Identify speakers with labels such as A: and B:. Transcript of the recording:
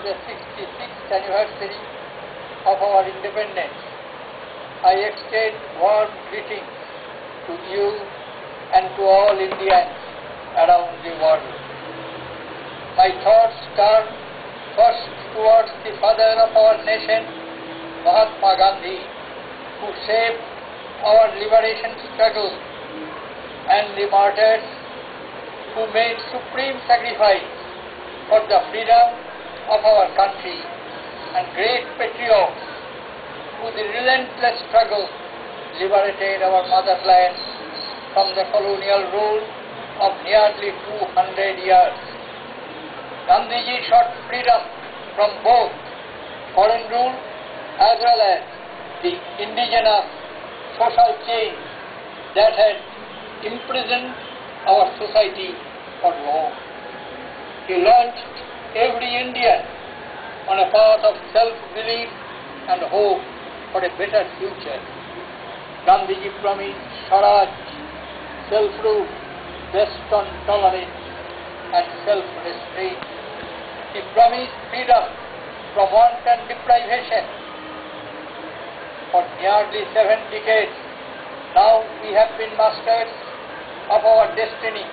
A: the 66th anniversary of our independence, I extend warm greetings to you and to all Indians around the world. My thoughts turn first towards the father of our nation, Mahatma Gandhi, who shaped our liberation struggle, and the martyrs who made supreme sacrifice for the freedom of our country, and great patriots who the relentless struggle liberated our motherland from the colonial rule of nearly 200 years. Gandhiji sought freedom from both foreign rule as well as the indigenous social chains that had imprisoned our society for long. He launched every Indian on a path of self-belief and hope for a better future. Gandhiji promised Swaraj, self-rule based on tolerance and self-restraint. He promised freedom from want and deprivation. For nearly 7 decades, now we have been masters of our destiny.